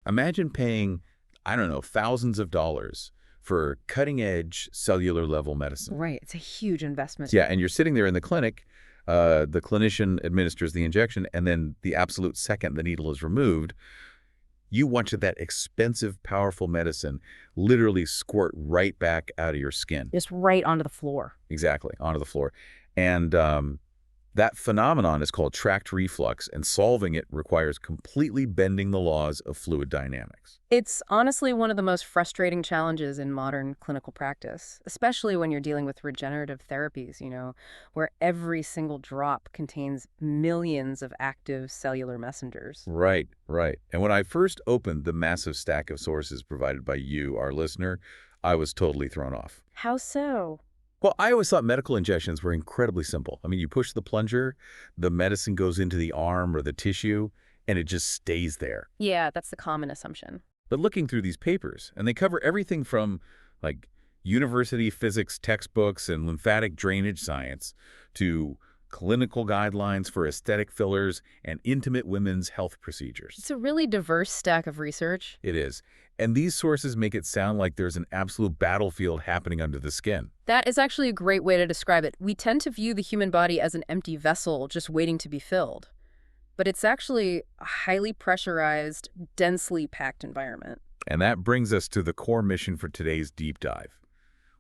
Imagine paying, I don't know, thousands of dollars for cutting-edge cellular level medicine. Right. It's a huge investment. Yeah, and you're sitting there in the clinic, the clinician administers the injection, and then the absolute second the needle is removed, you watch that expensive, powerful medicine literally squirt right back out of your skin. Just right onto the floor. Exactly, onto the floor. And that phenomenon is called tract reflux, and solving it requires completely bending the laws of fluid dynamics. It's honestly one of the most frustrating challenges in modern clinical practice, especially when you're dealing with regenerative therapies, where every single drop contains millions of active cellular messengers. Right, right. And when I first opened the massive stack of sources provided by you, our listener, I was totally thrown off. How so? Well, I always thought medical injections were incredibly simple. I mean, you push the plunger, the medicine goes into the arm or the tissue, and it just stays there. Yeah, that's the common assumption. But looking through these papers, and they cover everything from, like, university physics textbooks and lymphatic drainage science to clinical guidelines for aesthetic fillers and intimate women's health procedures. It's a really diverse stack of research. It is. And these sources make it sound like there's an absolute battlefield happening under the skin. That is actually a great way to describe it. We tend to view the human body as an empty vessel just waiting to be filled. But it's actually a highly pressurized, densely packed environment. And that brings us to the core mission for today's deep dive.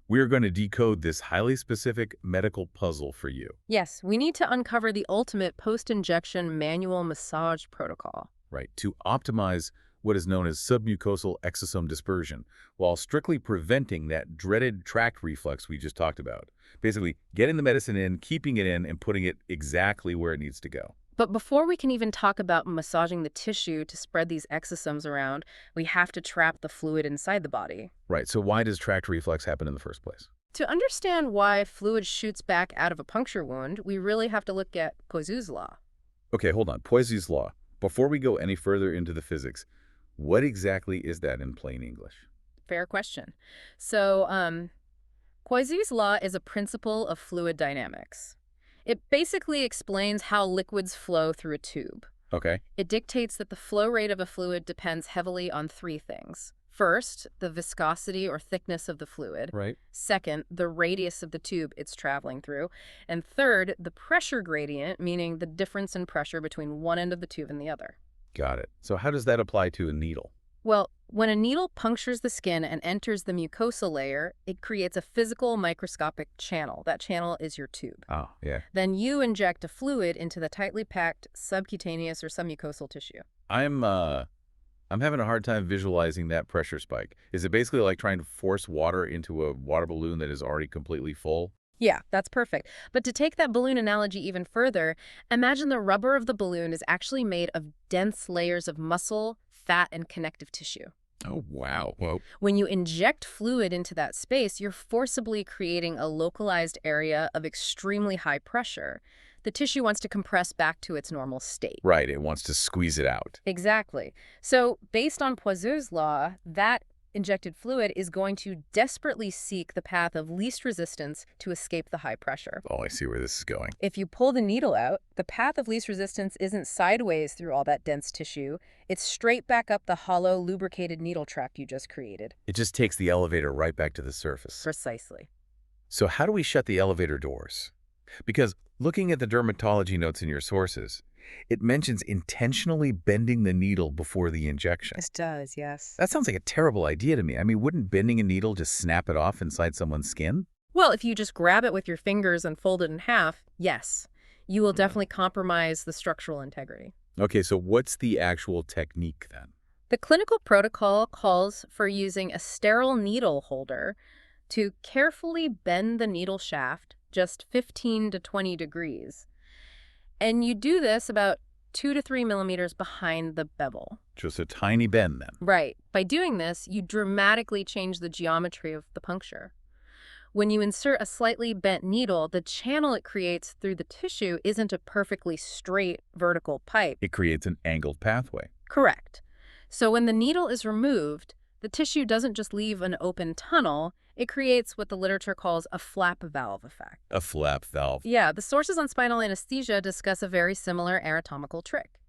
We're going to decode this highly specific medical puzzle for you. Yes, we need to uncover the ultimate post-injection manual massage protocol. Right, to optimize what is known as sub-mucosal exosome dispersion, while strictly preventing that dreaded tract reflux we just talked about. Basically, getting the medicine in, keeping it in, and putting it exactly where it needs to go. But before we can even talk about massaging the tissue to spread these exosomes around, we have to trap the fluid inside the body. Right, so why does tract reflux happen in the first place? To understand why fluid shoots back out of a puncture wound, we really have to look at Poiseuille's law. Okay, hold on. Poiseuille's law. Before we go any further into the physics, what exactly is that in plain English? Fair question. So, Poiseuille's law is a principle of fluid dynamics. It basically explains how liquids flow through a tube. Okay. It dictates that the flow rate of a fluid depends heavily on three things. First, the viscosity or thickness of the fluid. Right. Second, the radius of the tube it's traveling through. And third, the pressure gradient, meaning the difference in pressure between one end of the tube and the other. Got it. So how does that apply to a needle? Well, when a needle punctures the skin and enters the mucosal layer, it creates a physical microscopic channel. That channel is your tube. Oh, yeah. Then you inject a fluid into the tightly packed subcutaneous or submucosal tissue. I'm having a hard time visualizing that pressure spike. Is it basically like trying to force water into a water balloon that is already completely full? Yeah, that's perfect. But to take that balloon analogy even further, imagine the rubber of the balloon is actually made of dense layers of muscle, fat, and connective tissue. Oh, wow. Whoa. When you inject fluid into that space, you're forcibly creating a localized area of extremely high pressure. The tissue wants to compress back to its normal state. Right, it wants to squeeze it out. Exactly. So based on Poiseuille's law, that injected fluid is going to desperately seek the path of least resistance to escape the high pressure. Oh, I see where this is going. If you pull the needle out, the path of least resistance isn't sideways through all that dense tissue. It's straight back up the hollow, lubricated needle tract you just created. It just takes the elevator right back to the surface. Precisely. So how do we shut the elevator doors? Because looking at the dermatology notes in your sources, it mentions intentionally bending the needle before the injection. It does, yes. That sounds like a terrible idea to me. I mean, wouldn't bending a needle just snap it off inside someone's skin? Well, if you just grab it with your fingers and fold it in half, yes. You will definitely compromise the structural integrity. Okay, so what's the actual technique then? The clinical protocol calls for using a sterile needle holder to carefully bend the needle shaft just 15 to 20 degrees. And you do this about 2 to 3 millimeters behind the bevel. Just a tiny bend then. Right. By doing this, you dramatically change the geometry of the puncture. When you insert a slightly bent needle, the channel it creates through the tissue isn't a perfectly straight vertical pipe. It creates an angled pathway. Correct. So when the needle is removed, the tissue doesn't just leave an open tunnel, it creates what the literature calls a flap valve effect. A flap valve. Yeah, the sources on spinal anesthesia discuss a very similar anatomical trick.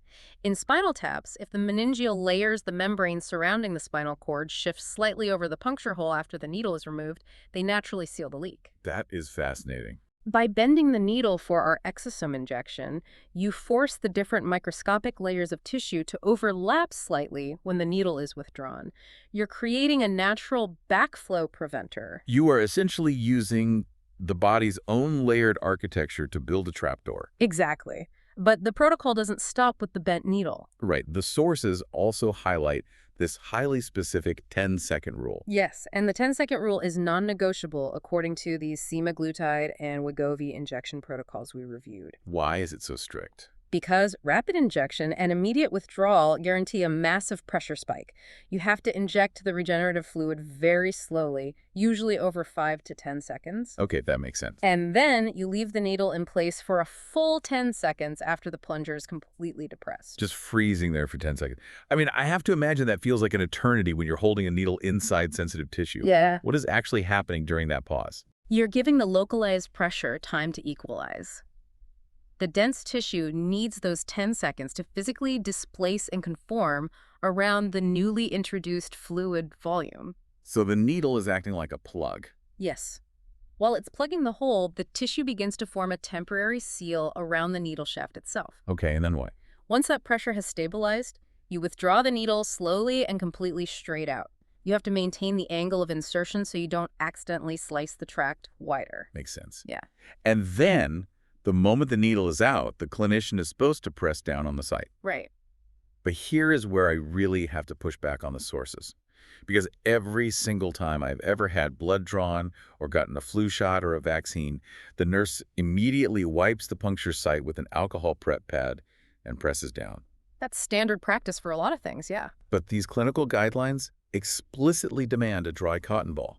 In spinal taps, if the meningeal layers, the membrane surrounding the spinal cord, shift slightly over the puncture hole after the needle is removed, they naturally seal the leak. That is fascinating. By bending the needle for our exosome injection, you force the different microscopic layers of tissue to overlap slightly when the needle is withdrawn. You're creating a natural backflow preventer. You are essentially using the body's own layered architecture to build a trapdoor. Exactly. But the protocol doesn't stop with the bent needle. Right. The sources also highlight this highly specific 10-second rule. Yes, and the 10-second rule is non-negotiable according to these semaglutide and Wegovy injection protocols we reviewed. Why is it so strict? Because rapid injection and immediate withdrawal guarantee a massive pressure spike. You have to inject the regenerative fluid very slowly, usually over 5 to 10 seconds. Okay, that makes sense. And then you leave the needle in place for a full 10 seconds after the plunger is completely depressed. Just freezing there for 10 seconds. I mean, I have to imagine that feels like an eternity when you're holding a needle inside sensitive tissue. Yeah. What is actually happening during that pause? You're giving the localized pressure time to equalize. The dense tissue needs those 10 seconds to physically displace and conform around the newly introduced fluid volume. So the needle is acting like a plug. Yes. While it's plugging the hole, the tissue begins to form a temporary seal around the needle shaft itself. Okay, and then what? Once that pressure has stabilized, you withdraw the needle slowly and completely straight out. You have to maintain the angle of insertion so you don't accidentally slice the tract wider. Makes sense. Yeah. And then, the moment the needle is out, the clinician is supposed to press down on the site. Right. But here is where I really have to push back on the sources. Because every single time I've ever had blood drawn or gotten a flu shot or a vaccine, the nurse immediately wipes the puncture site with an alcohol prep pad and presses down. That's standard practice for a lot of things, yeah. But these clinical guidelines explicitly demand a dry cotton ball.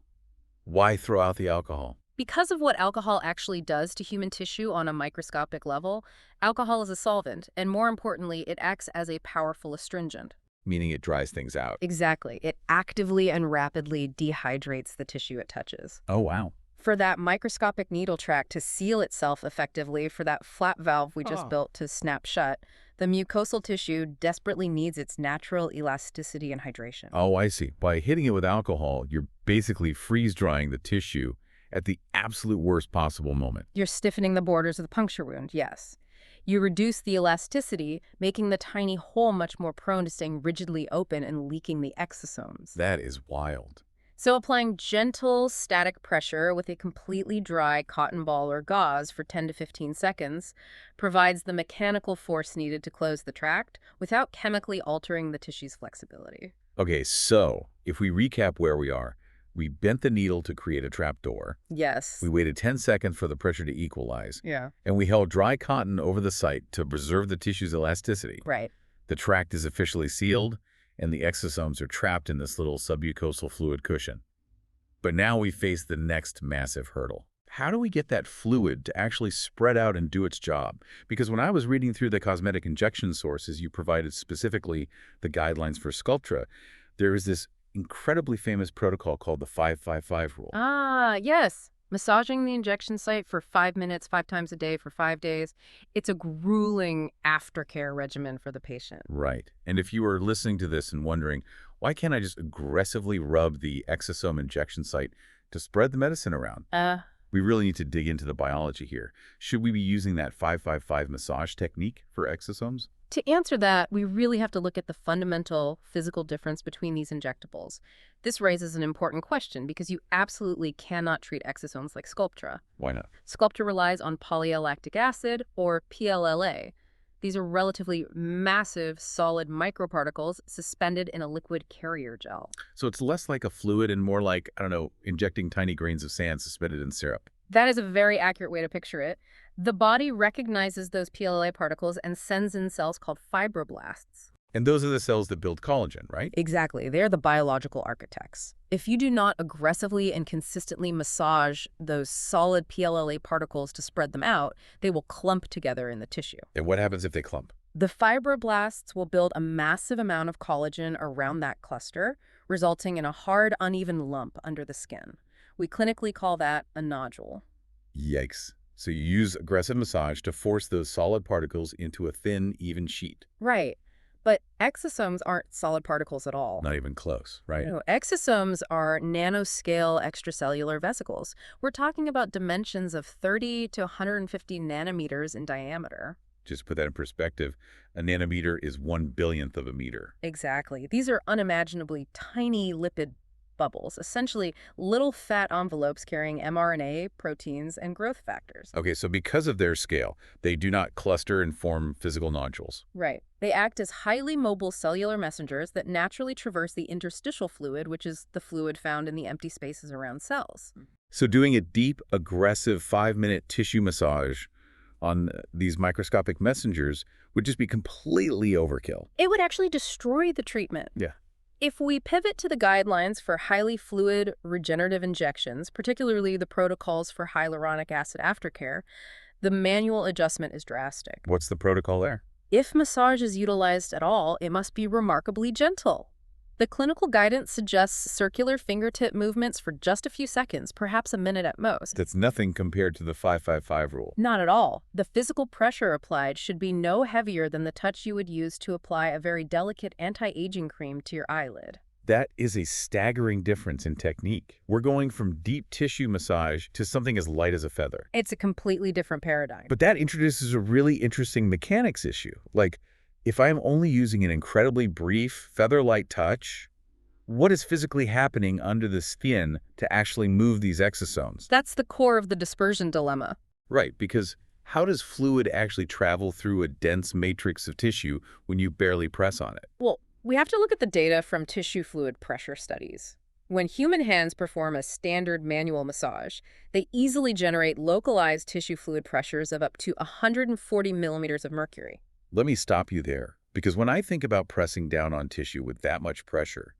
Why throw out the alcohol? Because of what alcohol actually does to human tissue on a microscopic level, alcohol is a solvent, and more importantly, it acts as a powerful astringent. Meaning it dries things out. Exactly. It actively and rapidly dehydrates the tissue it touches. Oh, wow. For that microscopic needle tract to seal itself effectively, for that flap valve we just built to snap shut, the mucosal tissue desperately needs its natural elasticity and hydration. Oh, I see. By hitting it with alcohol, you're basically freeze-drying the tissue at the absolute worst possible moment. You're stiffening the borders of the puncture wound, yes. You reduce the elasticity, making the tiny hole much more prone to staying rigidly open and leaking the exosomes. That is wild. So applying gentle static pressure with a completely dry cotton ball or gauze for 10 to 15 seconds provides the mechanical force needed to close the tract without chemically altering the tissue's flexibility. Okay, so if we recap where we are, we bent the needle to create a trapdoor. Yes. We waited 10 seconds for the pressure to equalize. Yeah. And we held dry cotton over the site to preserve the tissue's elasticity. Right. The tract is officially sealed, and the exosomes are trapped in this little submucosal fluid cushion. But now we face the next massive hurdle. How do we get that fluid to actually spread out and do its job? Because when I was reading through the cosmetic injection sources you provided, specifically the guidelines for Sculptra, there is this incredibly famous protocol called the 5-5-5 rule. Ah, yes. Massaging the injection site for 5 minutes, 5 times a day for 5 days. It's a grueling aftercare regimen for the patient. Right. And if you are listening to this and wondering, why can't I just aggressively rub the exosome injection site to spread the medicine around? We really need to dig into the biology here. Should we be using that 5-5-5 massage technique for exosomes? To answer that, we really have to look at the fundamental physical difference between these injectables. This raises an important question because you absolutely cannot treat exosomes like Sculptra. Why not? Sculptra relies on polyalactic acid, or PLLA. These are relatively massive, solid microparticles suspended in a liquid carrier gel. So it's less like a fluid and more like, I don't know, injecting tiny grains of sand suspended in syrup. That is a very accurate way to picture it. The body recognizes those PLLA particles and sends in cells called fibroblasts. And those are the cells that build collagen, right? Exactly. They're the biological architects. If you do not aggressively and consistently massage those solid PLLA particles to spread them out, they will clump together in the tissue. And what happens if they clump? The fibroblasts will build a massive amount of collagen around that cluster, resulting in a hard, uneven lump under the skin. We clinically call that a nodule. Yikes. So you use aggressive massage to force those solid particles into a thin, even sheet. Right. But exosomes aren't solid particles at all. Not even close, right? No, exosomes are nanoscale extracellular vesicles. We're talking about dimensions of 30 to 150 nanometers in diameter. Just to put that in perspective, a nanometer is 1/1000th of a meter. Exactly. These are unimaginably tiny lipid bubbles, essentially little fat envelopes carrying mRNA, proteins, and growth factors. Okay, so because of their scale, they do not cluster and form physical nodules. Right. They act as highly mobile cellular messengers that naturally traverse the interstitial fluid, which is the fluid found in the empty spaces around cells. So doing a deep, aggressive 5-minute tissue massage on these microscopic messengers would just be completely overkill. It would actually destroy the treatment. Yeah. If we pivot to the guidelines for highly fluid regenerative injections, particularly the protocols for hyaluronic acid aftercare, the manual adjustment is drastic. What's the protocol there? If massage is utilized at all, it must be remarkably gentle. The clinical guidance suggests circular fingertip movements for just a few seconds, perhaps a minute at most. That's nothing compared to the 5-5-5 rule. Not at all. The physical pressure applied should be no heavier than the touch you would use to apply a very delicate anti-aging cream to your eyelid. That is a staggering difference in technique. We're going from deep tissue massage to something as light as a feather. It's a completely different paradigm. But that introduces a really interesting mechanics issue. Like, if I'm only using an incredibly brief, feather-light touch, what is physically happening under the skin to actually move these exosomes? That's the core of the dispersion dilemma. Right, because how does fluid actually travel through a dense matrix of tissue when you barely press on it? Well, we have to look at the data from tissue fluid pressure studies. When human hands perform a standard manual massage, they easily generate localized tissue fluid pressures of up to 140 millimeters of mercury. Let me stop you there, because when I think about pressing down on tissue with that much pressure,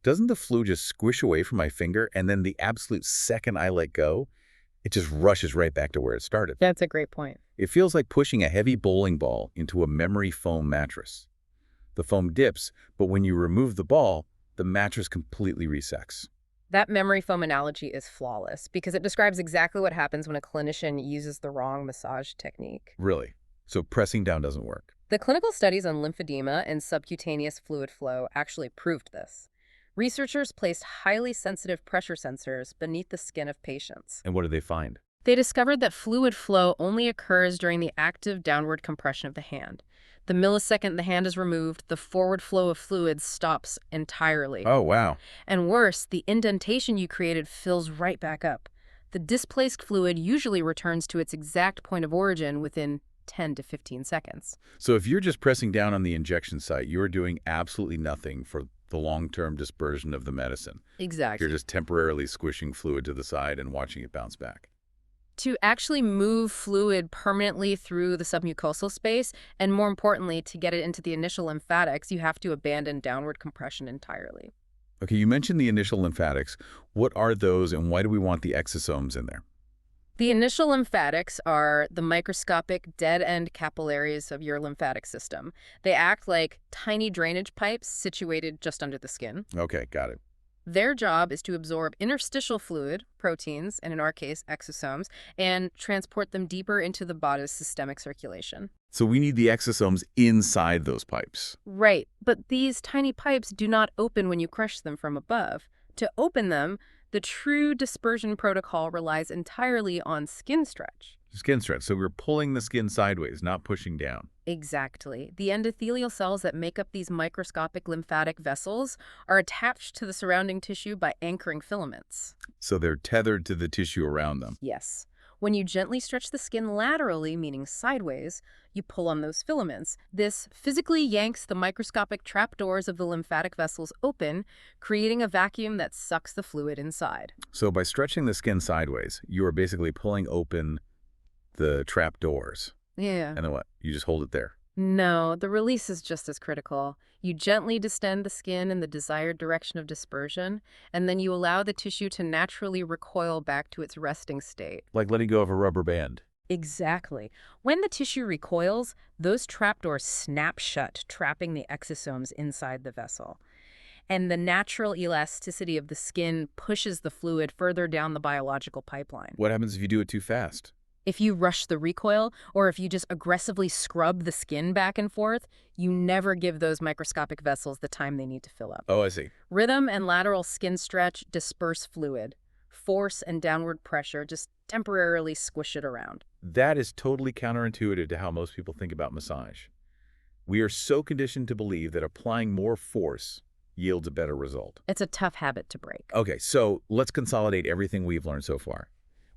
doesn't the fluid just squish away from my finger and then the absolute second I let go, it just rushes right back to where it started? That's a great point. It feels like pushing a heavy bowling ball into a memory foam mattress. The foam dips, but when you remove the ball, the mattress completely resects. That memory foam analogy is flawless because it describes exactly what happens when a clinician uses the wrong massage technique. Really? So pressing down doesn't work. The clinical studies on lymphedema and subcutaneous fluid flow actually proved this. Researchers placed highly sensitive pressure sensors beneath the skin of patients. And what did they find? They discovered that fluid flow only occurs during the active downward compression of the hand. The millisecond the hand is removed, the forward flow of fluid stops entirely. Oh, wow. And worse, the indentation you created fills right back up. The displaced fluid usually returns to its exact point of origin within 10 to 15 seconds. So if you're just pressing down on the injection site, you're doing absolutely nothing for the long-term dispersion of the medicine. Exactly. You're just temporarily squishing fluid to the side and watching it bounce back. To actually move fluid permanently through the submucosal space, and more importantly, to get it into the initial lymphatics, you have to abandon downward compression entirely. Okay, you mentioned the initial lymphatics. What are those and why do we want the exosomes in there? The initial lymphatics are the microscopic dead-end capillaries of your lymphatic system. They act like tiny drainage pipes situated just under the skin. Okay, got it. Their job is to absorb interstitial fluid, proteins, and in our case, exosomes, and transport them deeper into the body's systemic circulation. So we need the exosomes inside those pipes. Right, but these tiny pipes do not open when you crush them from above. To open them, the true dispersion protocol relies entirely on skin stretch. Skin stretch. So we're pulling the skin sideways, not pushing down. Exactly. The endothelial cells that make up these microscopic lymphatic vessels are attached to the surrounding tissue by anchoring filaments. So they're tethered to the tissue around them. Yes. When you gently stretch the skin laterally, meaning sideways, you pull on those filaments. This physically yanks the microscopic trapdoors of the lymphatic vessels open, creating a vacuum that sucks the fluid inside. So by stretching the skin sideways, you are basically pulling open the trapdoors. Yeah. And then what? You just hold it there. No, the release is just as critical. You gently distend the skin in the desired direction of dispersion, and then you allow the tissue to naturally recoil back to its resting state. Like letting go of a rubber band. Exactly. When the tissue recoils, those trapdoors snap shut, trapping the exosomes inside the vessel. And the natural elasticity of the skin pushes the fluid further down the biological pipeline. What happens if you do it too fast? If you rush the recoil, or if you just aggressively scrub the skin back and forth, you never give those microscopic vessels the time they need to fill up. Oh, I see. Rhythm and lateral skin stretch disperse fluid. Force and downward pressure just temporarily squish it around. That is totally counterintuitive to how most people think about massage. We are so conditioned to believe that applying more force yields a better result. It's a tough habit to break. Okay, so let's consolidate everything we've learned so far.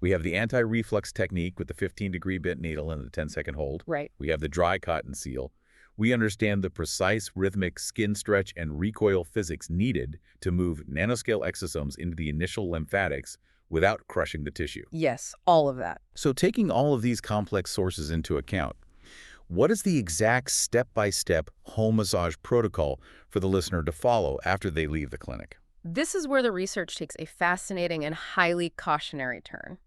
We have the anti-reflux technique with the 15-degree bent needle and the 10-second hold. Right. We have the dry cotton seal. We understand the precise rhythmic skin stretch and recoil physics needed to move nanoscale exosomes into the initial lymphatics without crushing the tissue. Yes, all of that. So taking all of these complex sources into account, what is the exact step-by-step home massage protocol for the listener to follow after they leave the clinic? This is where the research takes a fascinating and highly cautionary turn.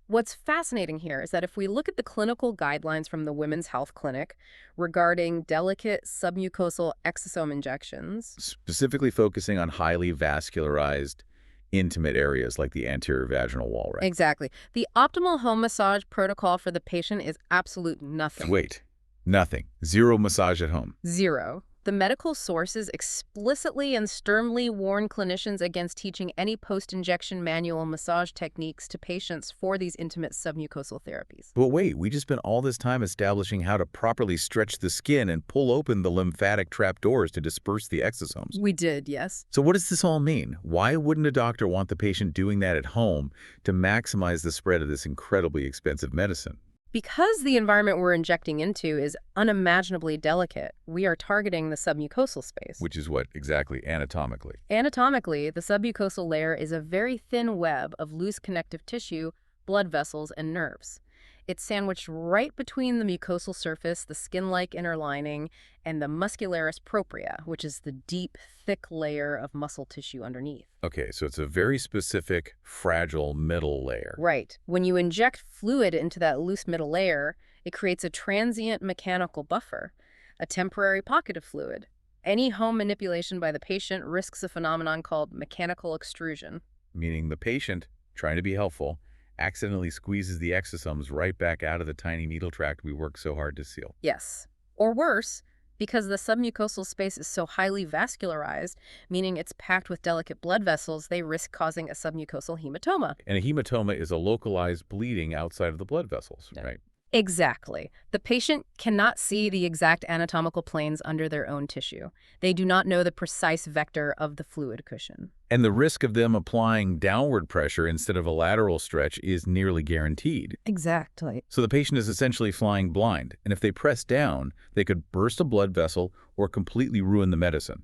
What's fascinating here is that if we look at the clinical guidelines from the Women's Health Clinic regarding delicate submucosal exosome injections, Specifically focusing on highly vascularized, intimate areas like the anterior vaginal wall, right? exactly, the optimal home massage protocol for the patient is absolute nothing. Wait, nothing. Zero massage at home. Zero. The medical sources explicitly and sternly warn clinicians against teaching any post-injection manual massage techniques to patients for these intimate submucosal therapies. But wait, we just spent all this time establishing how to properly stretch the skin and pull open the lymphatic trapdoors to disperse the exosomes. We did, yes. So what does this all mean? Why wouldn't a doctor want the patient doing that at home to maximize the spread of this incredibly expensive medicine? Because the environment we're injecting into is unimaginably delicate, we are targeting the submucosal space. Which is what exactly anatomically? Anatomically, the submucosal layer is a very thin web of loose connective tissue, blood vessels, and nerves. It's sandwiched right between the mucosal surface, the skin-like inner lining, and the muscularis propria, which is the deep, thick layer of muscle tissue underneath. Okay, so it's a very specific, fragile middle layer. Right. When you inject fluid into that loose middle layer, it creates a transient mechanical buffer, a temporary pocket of fluid. Any home manipulation by the patient risks a phenomenon called mechanical extrusion. Meaning the patient, trying to be helpful, accidentally squeezes the exosomes right back out of the tiny needle tract we worked so hard to seal. Yes. Or worse, because the submucosal space is so highly vascularized, meaning it's packed with delicate blood vessels, they risk causing a submucosal hematoma. And a hematoma is a localized bleeding outside of the blood vessels, Yeah. right? Exactly. The patient cannot see the exact anatomical planes under their own tissue. They do not know the precise vector of the fluid cushion. And the risk of them applying downward pressure instead of a lateral stretch is nearly guaranteed. Exactly. So the patient is essentially flying blind, and if they press down, they could burst a blood vessel or completely ruin the medicine.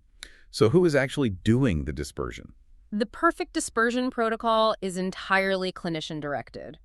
So who is actually doing the dispersion? The perfect dispersion protocol is entirely clinician-directed,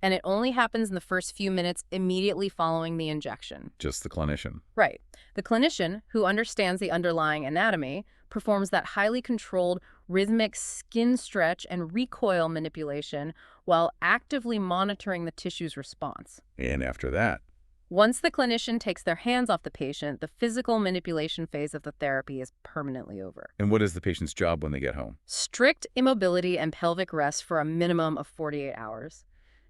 and it only happens in the first few minutes immediately following the injection. Just the clinician. Right. The clinician, who understands the underlying anatomy, performs that highly controlled rhythmic skin stretch and recoil manipulation while actively monitoring the tissue's response. And after that, Once the clinician takes their hands off the patient, the physical manipulation phase of the therapy is permanently over. and what is the patient's job when they get home? Strict immobility and pelvic rest for a minimum of 48 hours.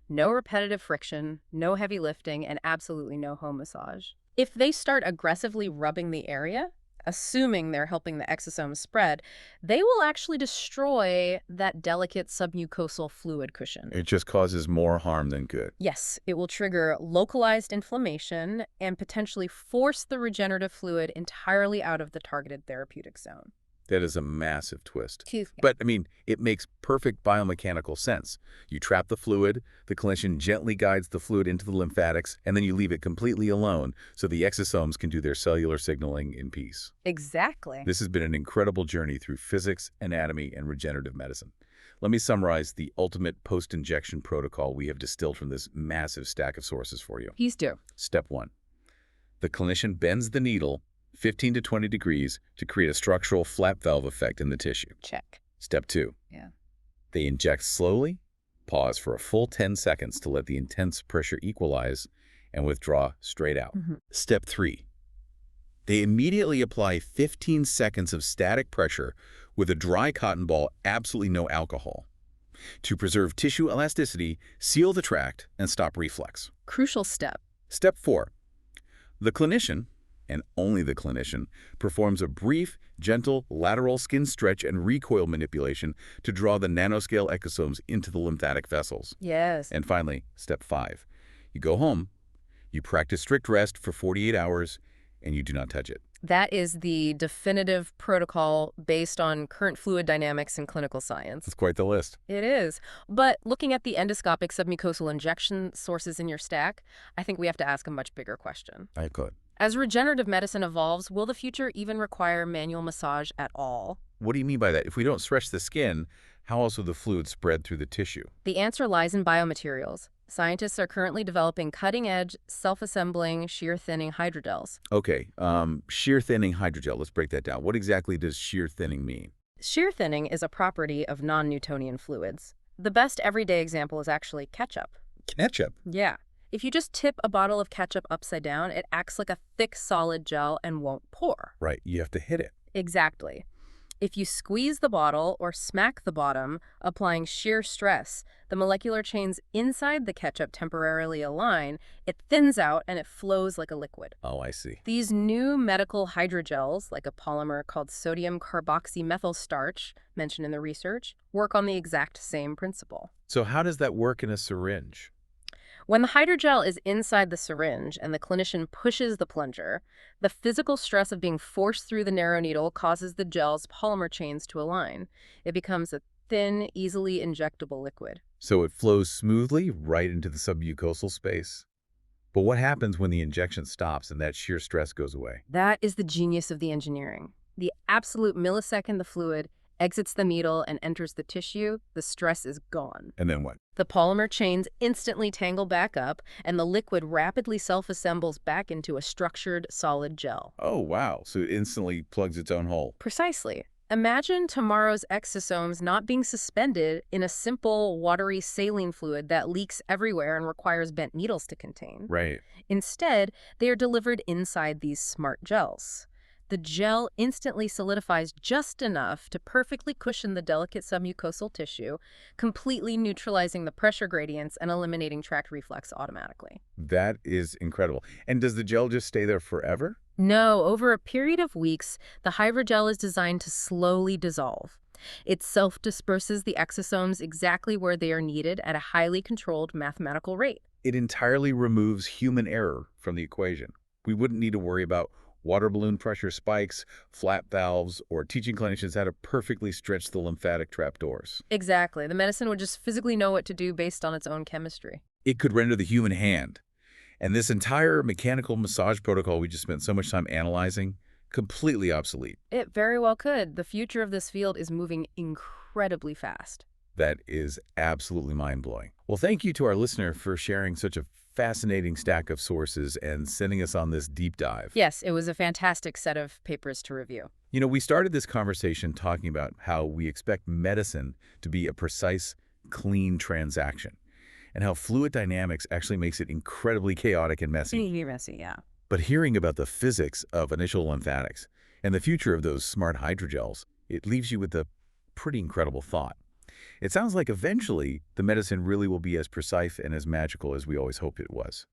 No repetitive friction, no heavy lifting, and absolutely no home massage. If they start aggressively rubbing the area, assuming they're helping the exosomes spread, they will actually destroy that delicate submucosal fluid cushion. It just causes more harm than good. Yes, it will trigger localized inflammation and potentially force the regenerative fluid entirely out of the targeted therapeutic zone. That is a massive twist. Yeah. But, I mean, it makes perfect biomechanical sense. You trap the fluid, the clinician gently guides the fluid into the lymphatics, and then you leave it completely alone so the exosomes can do their cellular signaling in peace. Exactly. This has been an incredible journey through physics, anatomy, and regenerative medicine. Let me summarize the ultimate post-injection protocol we have distilled from this massive stack of sources for you. Please do. Step 1. The clinician bends the needle 15 to 20 degrees to create a structural flap valve effect in the tissue. Check. Step 2. Yeah. They inject slowly, pause for a full 10 seconds to let the intense pressure equalize, and withdraw straight out. Step 3. They immediately apply 15 seconds of static pressure with a dry cotton ball, absolutely no alcohol. To preserve tissue elasticity, seal the tract and stop reflux. Crucial step. Step 4. The clinician, and only the clinician, performs a brief, gentle lateral skin stretch and recoil manipulation to draw the nanoscale exosomes into the lymphatic vessels. Yes. And finally, step 5. You go home, you practice strict rest for 48 hours, and you do not touch it. That is the definitive protocol based on current fluid dynamics and clinical science. That's quite the list. It is. But looking at the endoscopic submucosal injection sources in your stack, I think we have to ask a much bigger question. I could. As regenerative medicine evolves, will the future even require manual massage at all? What do you mean by that? If we don't stretch the skin, how else will the fluid spread through the tissue? The answer lies in biomaterials. Scientists are currently developing cutting-edge, self-assembling, shear-thinning hydrogels. Okay, shear thinning hydrogel. Let's break that down. What exactly does shear thinning mean? Shear thinning is a property of non-Newtonian fluids. The best everyday example is actually ketchup. Ketchup. Yeah. If you just tip a bottle of ketchup upside down, it acts like a thick, solid gel and won't pour. Right, you have to hit it. Exactly. If you squeeze the bottle or smack the bottom, applying shear stress, the molecular chains inside the ketchup temporarily align, it thins out, and it flows like a liquid. Oh, I see. These new medical hydrogels, like a polymer called sodium carboxymethyl starch, mentioned in the research, work on the exact same principle. So how does that work in a syringe? When the hydrogel is inside the syringe and the clinician pushes the plunger, the physical stress of being forced through the narrow needle causes the gel's polymer chains to align. It becomes a thin, easily injectable liquid. So it flows smoothly right into the submucosal space. But what happens when the injection stops and that shear stress goes away? That is the genius of the engineering. The absolute millisecond the fluid exits the needle and enters the tissue, the stress is gone. And then what? The polymer chains instantly tangle back up, and the liquid rapidly self-assembles back into a structured, solid gel. Oh, wow. So it instantly plugs its own hole. Precisely. Imagine tomorrow's exosomes not being suspended in a simple, watery saline fluid that leaks everywhere and requires bent needles to contain. Right. Instead, they are delivered inside these smart gels. The gel instantly solidifies just enough to perfectly cushion the delicate submucosal tissue, completely neutralizing the pressure gradients and eliminating tract reflux automatically. That is incredible. And does the gel just stay there forever? No, over a period of weeks, the hydrogel is designed to slowly dissolve. It self-disperses the exosomes exactly where they are needed at a highly controlled mathematical rate. It entirely removes human error from the equation. We wouldn't need to worry about water balloon pressure spikes, flap valves, or teaching clinicians how to perfectly stretch the lymphatic trapdoors. Exactly. The medicine would just physically know what to do based on its own chemistry. It could render the human hand. And this entire mechanical massage protocol we just spent so much time analyzing, completely obsolete. It very well could. The future of this field is moving incredibly fast. That is absolutely mind-blowing. Well, thank you to our listener for sharing such a fascinating stack of sources and sending us on this deep dive. Yes, it was a fantastic set of papers to review. You know, we started this conversation talking about how we expect medicine to be a precise, clean transaction, and how fluid dynamics actually makes it incredibly chaotic and messy. Messy, yeah. But hearing about the physics of initial lymphatics and the future of those smart hydrogels, it leaves you with a pretty incredible thought. It sounds like eventually the medicine really will be as precise and as magical as we always hoped it was.